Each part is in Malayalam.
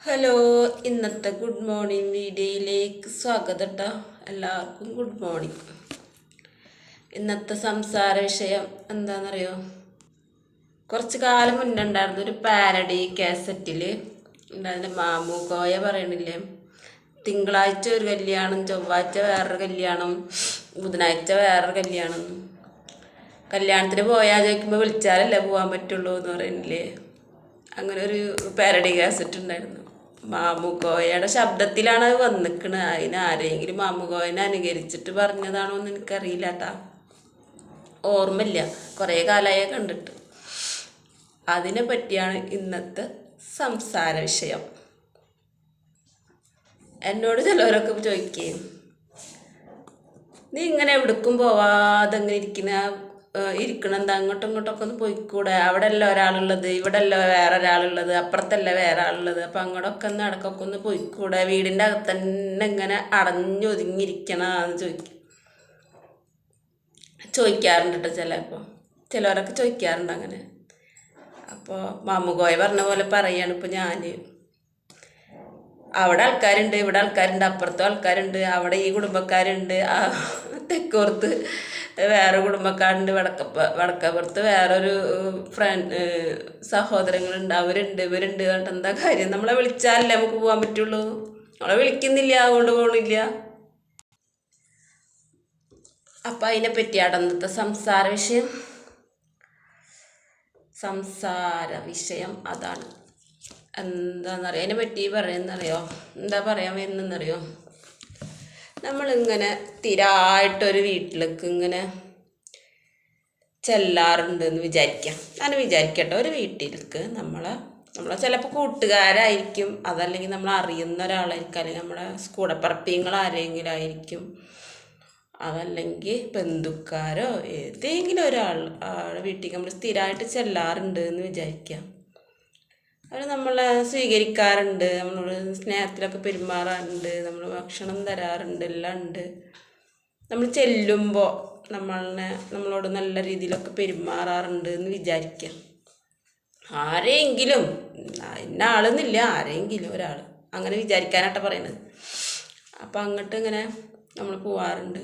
ഹലോ, ഇന്നത്തെ ഗുഡ് മോർണിംഗ് വീഡിയോയിലേക്ക് സ്വാഗതം കേട്ടോ. എല്ലാവർക്കും ഗുഡ് മോർണിംഗ്. ഇന്നത്തെ സംസാര വിഷയം എന്താണെന്നറിയോ? കുറച്ച് കാലം മുന്നേ ഉണ്ടായിരുന്ന ഒരു പാരഡി കാസറ്റിൽ ഉണ്ടായിരുന്ന മാമു കോയ പറയണില്ലേ, തിങ്കളാഴ്ച ഒരു കല്യാണം, ചൊവ്വാഴ്ച വേറൊരു കല്യാണം, ബുധനാഴ്ച വേറൊരു കല്യാണം. കല്യാണത്തിന് പോയാൽ ചോദിക്കുമ്പോൾ വിളിച്ചാലല്ലേ പോകാൻ പറ്റുള്ളൂ എന്ന് പറയുന്നില്ലേ? അങ്ങനെ ഒരു പാരഡി കാസറ്റ് ഉണ്ടായിരുന്നു. മാമുക്കോയയുടെ ശബ്ദത്തിലാണ് അത് വന്നിക്കണത്. അതിന് ആരെങ്കിലും മാമുക്കോയനെ അനുകരിച്ചിട്ട് പറഞ്ഞതാണോ എന്ന് എനിക്കറിയില്ല കേട്ടാ, ഓർമ്മയില്ല, കുറേ കാലമായി കണ്ടിട്ട്. അതിനെ പറ്റിയാണ് ഇന്നത്തെ സംസാര വിഷയം. എന്നോട് ചിലവരൊക്കെ ചോദിക്കുകയും, നീ ഇങ്ങനെ എവിടേക്കും പോവാതെ അങ്ങനെ ഇരിക്കണം, എന്താ അങ്ങോട്ടും ഇങ്ങോട്ടൊക്കെ ഒന്ന് പോയിക്കൂടെ? അവിടെ അല്ല ഒരാളുള്ളത്, ഇവിടെ അല്ല വേറെ ഒരാളുള്ളത്, അപ്പുറത്തല്ല വേറെ ആളുള്ളത്, അപ്പം അങ്ങോട്ടൊക്കെ ഒന്ന് ഇടക്കൊക്കെ ഒന്ന് പോയിക്കൂടെ? വീടിൻ്റെ അകത്ത് തന്നെ ഇങ്ങനെ അടഞ്ഞൊതുങ്ങിയിരിക്കണമെന്ന് ചോദിക്കാറുണ്ട് കേട്ടോ. ചിലവരൊക്കെ ചോദിക്കാറുണ്ട് അങ്ങനെ. അപ്പോൾ മാമുകോയ പറഞ്ഞ പോലെ പറയാണ് ഇപ്പോൾ ഞാൻ, അവിടെ ആൾക്കാരുണ്ട്, ഇവിടെ ആൾക്കാരുണ്ട്, അപ്പുറത്തും ആൾക്കാരുണ്ട്, അവിടെ ഈ കുടുംബക്കാരുണ്ട്, തെക്കോർത്ത് വേറെ കുടുംബക്കാരുണ്ട്, വടക്കപ്പുറത്ത് വേറൊരു സഹോദരങ്ങളുണ്ട്, അവരുണ്ട്, ഇവരുണ്ട്. എന്നിട്ട് എന്താ കാര്യം? നമ്മളെ വിളിച്ചാലല്ലേ നമുക്ക് പോകാൻ പറ്റുള്ളൂ. നമ്മളെ വിളിക്കുന്നില്ല, അതുകൊണ്ട് പോകണില്ല. അപ്പം അതിനെ പറ്റിയാണ് ഇന്നത്തെ സംസാര വിഷയം. അതാണ് എന്താണെന്നറിയോ, അതിനെ പറ്റി പറയുന്നറിയോ, എന്താ പറയാൻ വരുന്നറിയോ? നമ്മളിങ്ങനെ സ്ഥിരമായിട്ടൊരു വീട്ടിലേക്ക് ഇങ്ങനെ ചെല്ലാറുണ്ട് എന്ന് വിചാരിക്കാം. ഞാൻ വിചാരിക്കട്ടെ, ഒരു വീട്ടിലേക്ക് നമ്മളെ ചിലപ്പോൾ കൂട്ടുകാരായിരിക്കും, അതല്ലെങ്കിൽ നമ്മൾ അറിയുന്ന ഒരാളായിരിക്കും, അല്ലെങ്കിൽ നമ്മുടെ കൂടപ്പിറപ്പിങ്ങൾ ആരെങ്കിലും ആയിരിക്കും, അതല്ലെങ്കിൽ ബന്ധുക്കാരോ ഏതെങ്കിലും ഒരാൾ വീട്ടിലേക്ക് നമ്മൾ സ്ഥിരമായിട്ട് ചെല്ലാറുണ്ട് എന്ന് വിചാരിക്കാം. അവർ നമ്മളെ സ്വീകരിക്കാറുണ്ട്, നമ്മളോട് സ്നേഹത്തിലൊക്കെ പെരുമാറാറുണ്ട്, നമ്മൾ ഭക്ഷണം തരാറുണ്ട്, എല്ലാം ഉണ്ട്. നമ്മൾ ചെല്ലുമ്പോൾ നമ്മളോട് നല്ല രീതിയിലൊക്കെ പെരുമാറാറുണ്ട് എന്ന് വിചാരിക്കാം. ആരെങ്കിലും, ഇന്ന ആളെന്നില്ല, ആരെങ്കിലും ഒരാൾ അങ്ങനെ വിചാരിക്കാനായിട്ടാണ് പറയുന്നത്. അപ്പം അങ്ങോട്ട് ഇങ്ങനെ നമ്മൾ പോവാറുണ്ട്.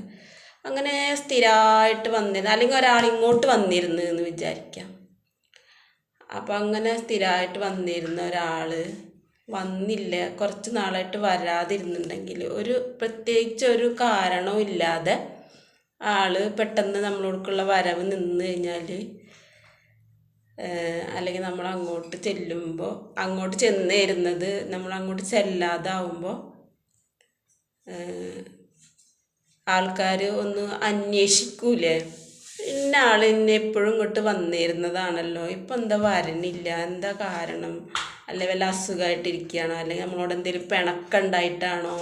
അങ്ങനെ സ്ഥിരമായിട്ട് വന്നിരുന്നു, അല്ലെങ്കിൽ ഒരാൾ ഇങ്ങോട്ട് വന്നിരുന്നു എന്ന് വിചാരിക്കാം. അപ്പം അങ്ങനെ സ്ഥിരമായിട്ട് വന്നിരുന്ന ഒരാൾ വന്നില്ല, കുറച്ച് നാളായിട്ട് വരാതിരുന്നുണ്ടെങ്കിൽ, പ്രത്യേകിച്ച് ഒരു കാരണവും ഇല്ലാതെ ആൾ പെട്ടെന്ന് നമ്മളോടുക്കുള്ള വരവ് നിന്ന് കഴിഞ്ഞാൽ, അല്ലെങ്കിൽ നമ്മൾ അങ്ങോട്ട് ചെല്ലുമ്പോൾ, അങ്ങോട്ട് ചെന്നേരുന്നത് നമ്മൾ അങ്ങോട്ട് ചെല്ലാതാവുമ്പോൾ ആൾക്കാർ ഒന്ന് അന്വേഷിക്കൂലേ, ഇന്ന ആൾ ഇന്നെ എപ്പോഴും ഇങ്ങോട്ട് വന്നിരുന്നതാണല്ലോ, ഇപ്പം എന്താ വരണില്ല, എന്താ കാരണം? അല്ലെങ്കിൽ വല്ല അസുഖമായിട്ടിരിക്കുകയാണോ, അല്ലെങ്കിൽ നമ്മളോട് എന്തെങ്കിലും പിണക്കുണ്ടായിട്ടാണോ,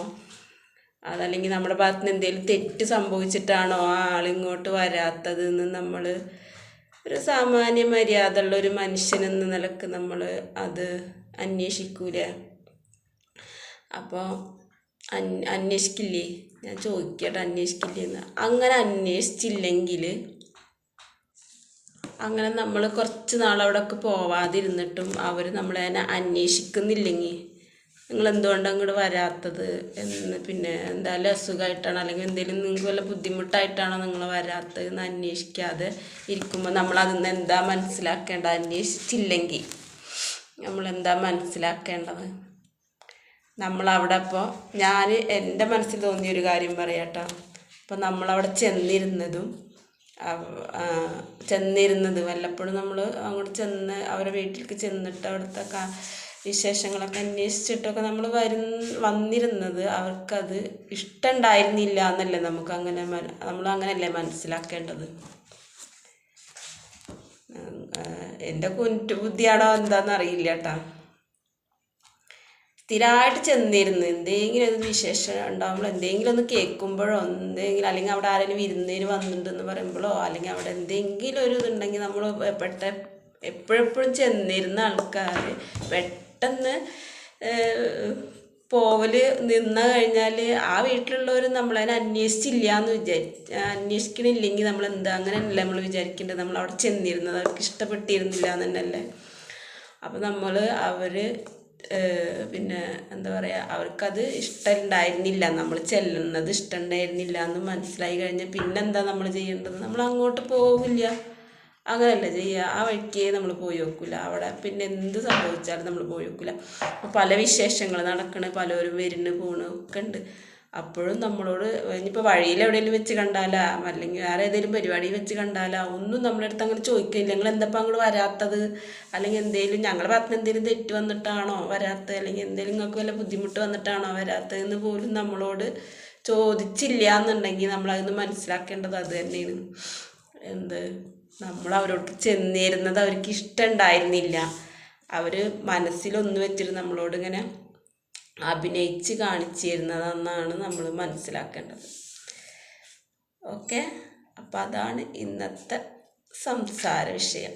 അതല്ലെങ്കിൽ നമ്മുടെ ഭാഗത്ത് നിന്ന് എന്തെങ്കിലും തെറ്റ് സംഭവിച്ചിട്ടാണോ ആ ആളിങ്ങോട്ട് വരാത്തത് എന്ന് നമ്മൾ ഒരു സാമാന്യ മര്യാദ ഉള്ള ഒരു മനുഷ്യനെന്ന നിലക്ക് നമ്മൾ അത് അന്വേഷിക്കൂലേ? അപ്പോൾ അന്വേഷിക്കില്ലേ? ഞാൻ ചോദിക്കട്ടെ, അന്വേഷിക്കില്ലേ എന്ന്. അങ്ങനെ അന്വേഷിച്ചില്ലെങ്കിൽ, അങ്ങനെ നമ്മൾ കുറച്ച് നാളവിടെയൊക്കെ പോവാതിരുന്നിട്ടും അവർ നമ്മളെ അന്വേഷിക്കുന്നില്ലെങ്കിൽ, നിങ്ങൾ എന്തുകൊണ്ടാണ് അങ്ങോട്ട് വരാത്തത് എന്ന്, പിന്നെ എന്തായാലും അസുഖമായിട്ടാണോ, അല്ലെങ്കിൽ എന്തെങ്കിലും നിങ്ങൾക്ക് വല്ല ബുദ്ധിമുട്ടായിട്ടാണോ നിങ്ങൾ വരാത്തത് എന്ന് അന്വേഷിക്കാതെ ഇരിക്കുമ്പോൾ നമ്മൾ അതിൽ നിന്ന് എന്താ മനസ്സിലാക്കേണ്ടത്? അന്വേഷിച്ചില്ലെങ്കിൽ നമ്മളെന്താ മനസ്സിലാക്കേണ്ടത്? നമ്മളവിടെ ഇപ്പോൾ ഞാൻ എൻ്റെ മനസ്സിൽ തോന്നിയൊരു കാര്യം പറയാം കേട്ടോ. അപ്പോൾ നമ്മളവിടെ ചെന്നിരുന്നത് വല്ലപ്പോഴും നമ്മൾ അങ്ങോട്ട് ചെന്ന് അവരുടെ വീട്ടിലേക്ക് ചെന്നിട്ട് അവിടുത്തെ വിശേഷങ്ങളൊക്കെ അന്വേഷിച്ചിട്ടൊക്കെ നമ്മൾ വന്നിരുന്നത് അവർക്കത് ഇഷ്ടമുണ്ടായിരുന്നില്ല എന്നല്ലേ നമ്മൾ അങ്ങനെയല്ലേ മനസ്സിലാക്കേണ്ടത്? എൻ്റെ കുറ്റുബുദ്ധിയാണോ എന്താണെന്ന് അറിയില്ല കേട്ടോ. സ്ഥിരമായിട്ട് ചെന്നിരുന്നു എന്തെങ്കിലും ഒരു വിശേഷം ഉണ്ടാകുമ്പോൾ, എന്തെങ്കിലും ഒന്ന് കേൾക്കുമ്പോഴോ, എന്തെങ്കിലും, അല്ലെങ്കിൽ അവിടെ ആരെങ്കിലും വിരുന്നേര് വന്നിട്ടുണ്ടെന്ന് പറയുമ്പോഴോ, അല്ലെങ്കിൽ അവിടെ എന്തെങ്കിലും ഒരു ഇതുണ്ടെങ്കിൽ നമ്മൾ എപ്പോഴെപ്പോഴും ചെന്നിരുന്ന ആൾക്കാർ പെട്ടെന്ന് പോവൽ നിന്ന് കഴിഞ്ഞാൽ ആ വീട്ടിലുള്ളവർ നമ്മളതിനെ അന്വേഷിക്കണില്ലെങ്കിൽ നമ്മൾ എന്താ, അങ്ങനെയല്ല നമ്മൾ വിചാരിക്കേണ്ടത്. നമ്മളവിടെ ചെന്നിരുന്നത് അവർക്ക് ഇഷ്ടപ്പെട്ടിരുന്നില്ല എന്ന് തന്നെയല്ലേ. അപ്പോൾ അവർ പിന്നെ എന്താ പറയുക, അവർക്കത് ഇഷ്ടമുണ്ടായിരുന്നില്ല, നമ്മൾ ചെല്ലുന്നത് ഇഷ്ടമുണ്ടായിരുന്നില്ല എന്ന് മനസ്സിലായി കഴിഞ്ഞാൽ പിന്നെന്താ നമ്മൾ ചെയ്യേണ്ടത്? നമ്മൾ അങ്ങോട്ട് പോവില്ല, അങ്ങനെയല്ല ചെയ്യുക. ആ വഴിക്കേ നമ്മൾ പോയി നോക്കില്ല. അവിടെ പിന്നെ എന്ത് സംഭവിച്ചാലും നമ്മൾ പോയി നോക്കില്ല. പല വിശേഷങ്ങൾ നടക്കണ, പലരും വരുന്നു പോണ ഒക്കെ ഉണ്ട്. അപ്പോഴും നമ്മളോട് ഇനിയിപ്പോൾ വഴിയിൽ എവിടെയെങ്കിലും വെച്ച് കണ്ടാലാ, അല്ലെങ്കിൽ വേറെ ഏതെങ്കിലും പരിപാടി വെച്ച് കണ്ടാലാ, ഒന്നും നമ്മുടെ അടുത്ത് അങ്ങനെ ചോദിക്കില്ല. നിങ്ങൾ എന്തപ്പോൾ അങ്ങോട്ട് വരാത്തത്, അല്ലെങ്കിൽ എന്തെങ്കിലും ഞങ്ങളുടെ ഭാഗത്ത് എന്തെങ്കിലും തെറ്റ് വന്നിട്ടാണോ വരാത്തത്, അല്ലെങ്കിൽ എന്തെങ്കിലും നിങ്ങൾക്ക് വല്ല ബുദ്ധിമുട്ട് വന്നിട്ടാണോ വരാത്തതെന്ന് പോലും നമ്മളോട് ചോദിച്ചില്ല എന്നുണ്ടെങ്കിൽ നമ്മളതൊന്ന് മനസ്സിലാക്കേണ്ടത് അത് തന്നെയാണ്. നമ്മൾ അവരോട് ചെന്നിരുന്നത് അവർക്ക് ഇഷ്ടമുണ്ടായിരുന്നില്ല. അവർ മനസ്സിലൊന്ന് വെച്ചിട്ട് നമ്മളോട് ഇങ്ങനെ അഭിനയിച്ച് കാണിച്ചിരുന്നതെന്നാണ് നമ്മൾ മനസ്സിലാക്കേണ്ടത്. ഓക്കെ, അപ്പം അതാണ് ഇന്നത്തെ സംസാര വിഷയം.